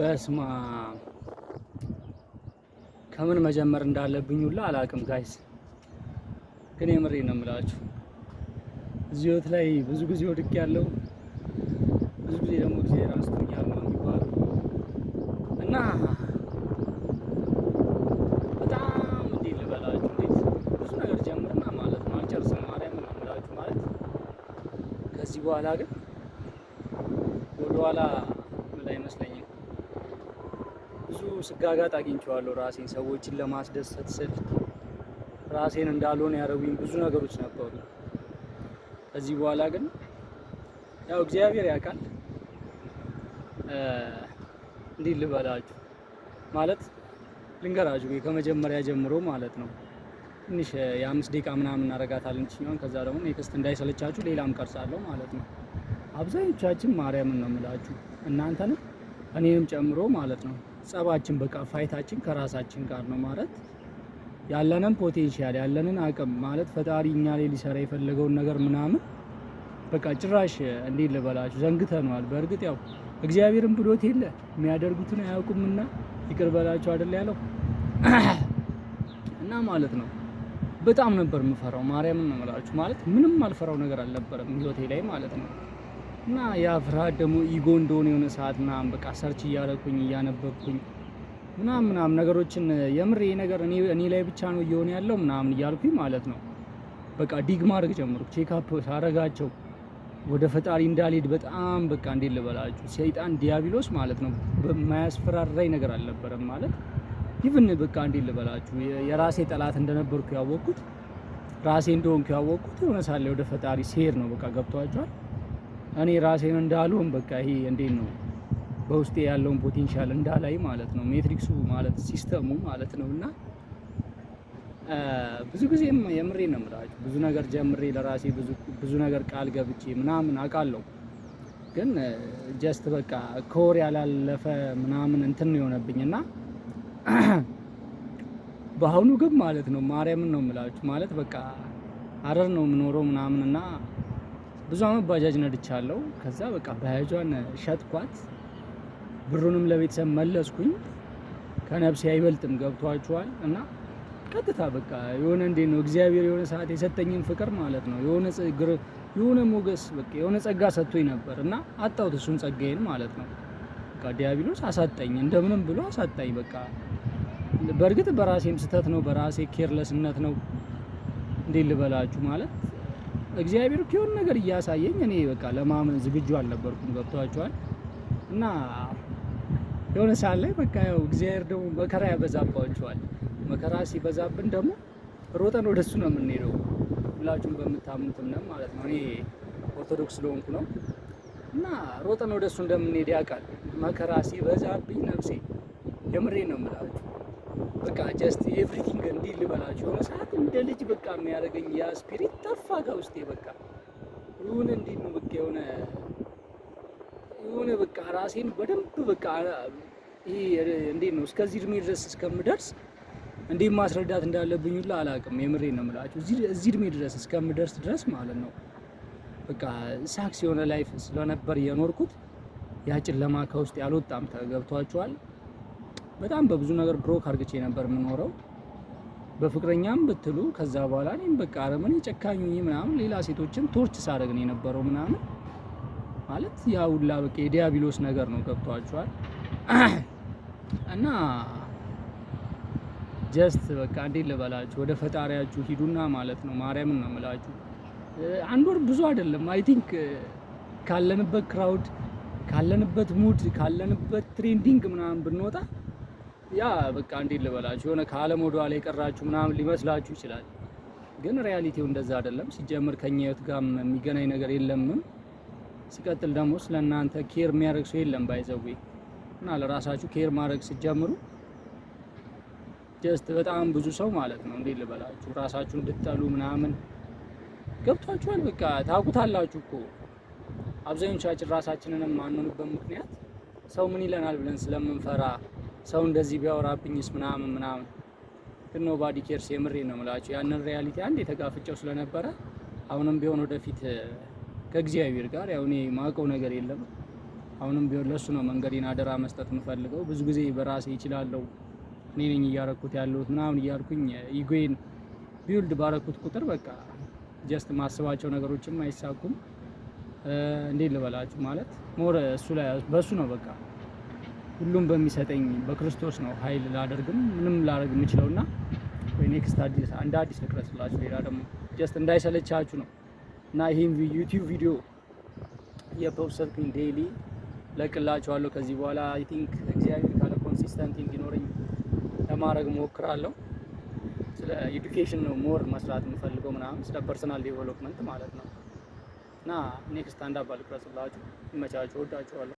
በስማ ከምን መጀመር እንዳለብኝ ሁላ አላውቅም ጋይስ። ግን የምሬን ነው የምላችሁ እዚህ ህይወት ላይ ብዙ ጊዜ ወድቄያለሁ። ብዙ ጊዜ ደግሞ እግዚአብሔር አንስቶኛል ነው የሚባለው እና በጣም እንዴት ልበላችሁ፣ እንዴት ብዙ ነገር ጀምርና ማለት ነው አልጨርስም። ማርያምን ነው የምላችሁ ማለት ከዚህ በኋላ ግን ወደኋላ ምን አይመስለኝም። ብዙ ስጋጋጥ አግኝቼዋለሁ ራሴን ሰዎችን ለማስደሰት ስል ራሴን እንዳልሆን ያደረጉኝ ብዙ ነገሮች ነበሩ። ከዚህ በኋላ ግን ያው እግዚአብሔር ያውቃል። እንዴት ልበላችሁ ማለት ልንገራችሁ ከመጀመሪያ ጀምሮ ማለት ነው። ትንሽ የ5 ደቂቃ ምናምን እናረጋታለን እችኛውን። ከዛ ደግሞ ኔክስት እንዳይሰለቻችሁ ሌላም ቀርጻለሁ ማለት ነው። አብዛኞቻችን ማርያምን ነው የምላችሁ እናንተንም እኔንም ጨምሮ ማለት ነው ጸባችን በቃ ፋይታችን ከራሳችን ጋር ነው ማለት ያለንን ፖቴንሻል ያለንን አቅም ማለት ፈጣሪ እኛ ላይ ሊሰራ የፈለገውን ነገር ምናምን በቃ ጭራሽ እንዴት ልበላችሁ ዘንግተነዋል። በእርግጥ ያው እግዚአብሔርን ብሎት የለ የሚያደርጉትን አያውቁምና ይቅር በላቸው አይደል ያለው እና ማለት ነው በጣም ነበር የምፈራው። ማርያምን ነው የምላችሁ ማለት ምንም አልፈራው ነገር አልነበረም ህይወቴ ላይ ማለት ነው። እና ያ ፍርሃት ደግሞ ኢጎ እንደሆነ የሆነ ሰዓት ምናምን በቃ ሰርች እያደረኩኝ እያነበብኩኝ ምናምን ነገሮችን የምር ይሄ ነገር እኔ ላይ ብቻ ነው እየሆነ ያለው ምናምን እያልኩኝ ማለት ነው በቃ ዲግ ማድረግ ጀመርኩ። ቼክአፕ ሳረጋቸው ወደ ፈጣሪ እንዳልሄድ በጣም በቃ እንዴት ልበላችሁ ሰይጣን ዲያብሎስ ማለት ነው በማያስፈራራኝ ነገር አልነበረም ማለት ኢቭን በቃ እንዴት ልበላችሁ የራሴ ጠላት እንደነበርኩ ያወቅኩት ራሴ እንደሆንኩ ያወቅኩት የሆነ ሳለ ወደ ፈጣሪ ሲሄድ ነው። በቃ ገብቷቸዋል። እኔ ራሴን እንዳልሆን በቃ ይሄ እንዴት ነው በውስጤ ያለውን ፖቴንሻል እንዳላይ ማለት ነው ሜትሪክሱ ማለት ሲስተሙ ማለት ነው። እና ብዙ ጊዜም የምሬን ነው የምላችሁ ብዙ ነገር ጀምሬ ለራሴ ብዙ ነገር ቃል ገብቼ ምናምን አውቃለሁ። ግን ጀስት በቃ ከወር ያላለፈ ምናምን እንትን ነው የሆነብኝና በአሁኑ ግን ማለት ነው ማርያምን ነው የምላችሁ ማለት በቃ ሀረር ነው የምኖረው ምናምንና ብዙ አመት ባጃጅ ነድቻለሁ። ከዛ በቃ ባጃጇን ሸጥኳት ብሩንም ለቤተሰብ መለስኩኝ። ከነፍሴ አይበልጥም ገብቷችኋል። እና ቀጥታ በቃ የሆነ እንዴት ነው እግዚአብሔር የሆነ ሰዓት የሰጠኝን ፍቅር ማለት ነው የሆነ ሞገስ በቃ የሆነ ጸጋ ሰጥቶኝ ነበር እና አጣሁት እሱን ጸጋዬን ማለት ነው። በቃ ዲያብሎስ አሳጣኝ እንደምንም ብሎ አሳጣኝ። በቃ በእርግጥ በራሴም ስህተት ነው በራሴ ኬርለስነት ነው እንዴት ልበላችሁ ማለት እግዚአብሔር የሆነ ነገር እያሳየኝ እኔ በቃ ለማመን ዝግጁ አልነበርኩም ገብቷችኋል። እና የሆነ ሰዓት ላይ በቃ ያው እግዚአብሔር ደግሞ መከራ ያበዛባችኋል። መከራ ሲበዛብን ደግሞ ሮጠን ወደሱ ነው የምንሄደው ሁላችሁም በምታምኑት እምነት ማለት ነው። እኔ ኦርቶዶክስ ስለሆንኩ ነው እና ሮጠን ወደሱ እንደምንሄድ ያውቃል። መከራ ሲበዛብኝ ነፍሴ የምሬን ነው የምላችሁ በቃ ጀስት ኤቭሪቲንግ እንዲህ ልበላችሁ የሆነ ሰዓት እንደ ልጅ በቃ የሚያደርገኝ ያ ስፒሪት ጠፋ ከውስጤ በቃ የሆነ እንዴት ነው በቃ የሆነ በቃ ራሴን በደንብ በቃ ይሄ እንዴት ነው እስከዚህ እድሜ ድረስ እስከምደርስ እንዴት ማስረዳት እንዳለብኝ ሁላ አላውቅም። የምሬን ነው የምላችሁ እዚህ እድሜ ድረስ እስከምደርስ ድረስ ማለት ነው በቃ ሳክስ የሆነ ላይፍ ስለነበር የኖርኩት ያ ጨለማ ከውስጥ ያልወጣም ተገብቷችኋል። በጣም በብዙ ነገር ብሮክ አርግቼ ነበር የምኖረው በፍቅረኛም ብትሉ። ከዛ በኋላ እኔም በቃ አረመኔ ጨካኝ ምናምን ሌላ ሴቶችን ቶርች ሳደርግ ነው የነበረው ምናምን ማለት ያ ሁላ በቃ የዲያብሎስ ነገር ነው ገብቷችኋል። እና ጀስት በቃ እንዴት ልበላችሁ ወደ ፈጣሪያችሁ ሂዱና ማለት ነው ማርያምን ነው የምላችሁ። አንድ ወር ብዙ አይደለም አይ ቲንክ ካለንበት ክራውድ ካለንበት ሙድ ካለንበት ትሬንዲንግ ምናምን ብንወጣ ያ በቃ እንዴት ልበላችሁ የሆነ ከዓለም ወደ ኋላ የቀራችሁ ምናምን ሊመስላችሁ ይችላል። ግን ሪያሊቲው እንደዛ አይደለም። ሲጀምር ከኛ ህይወት ጋር የሚገናኝ ነገር የለም። ሲቀጥል ደግሞ ስለናንተ ኬር የሚያደርግ ሰው የለም ባይዘዌ እና ለራሳችሁ ኬር ማድረግ ሲጀምሩ ጀስት በጣም ብዙ ሰው ማለት ነው እንዴት ልበላችሁ ራሳችሁን እንድትጠሉ ምናምን ገብቷችኋል። በቃ ታውቁታላችሁ እኮ አብዛኞቻችን ራሳችንን ማንሆንበት ምክንያት ሰው ምን ይለናል ብለን ስለምንፈራ ሰው እንደዚህ ቢያወራብኝስ ምናምን ግን ኖባዲ ኬርስ። የምሬን ነው የምላችሁ ያንን ሪያሊቲ አንዴ ተጋፍጨው ስለነበረ አሁንም ቢሆን ወደፊት ከእግዚአብሔር ጋር ያው እኔ ማውቀው ነገር የለም አሁንም ቢሆን ለሱ ነው መንገዴን አደራ መስጠት የምፈልገው። ብዙ ጊዜ በራሴ እችላለሁ እኔ ነኝ እያረኩት ያለሁት ምናምን እያልኩኝ ኢጎዬን ቢውልድ ባረኩት ቁጥር በቃ ጀስት ማስባቸው ነገሮችም አይሳኩም። እንዴት ልበላችሁ ማለት ሞር እሱ ላይ በሱ ነው በቃ ሁሉም በሚሰጠኝ በክርስቶስ ነው ኃይል ላደርግም ምንም ላደርግ የምችለውና ወይ ኔክስት አዲስ ልቅረጽላችሁ። ሌላ ደግሞ ጀስት እንዳይሰለቻችሁ ነው እና ይሄን ዩቲዩብ ቪዲዮ የፖስተርኩኝ ዴይሊ ለቅላችኋለሁ። ከዚህ በኋላ አይ ቲንክ እግዚአብሔር ካለ ኮንሲስተንት እንዲኖረኝ ለማድረግ ሞክራለሁ። ስለ ኤዱኬሽን ነው ሞር መስራት የምፈልገው ምናምን ስለ ፐርሰናል ዴቨሎፕመንት ማለት ነው። እና ኔክስት አንድ አባል ልቅረጽላችሁ። ይመቻችሁ። ወዳችኋለሁ።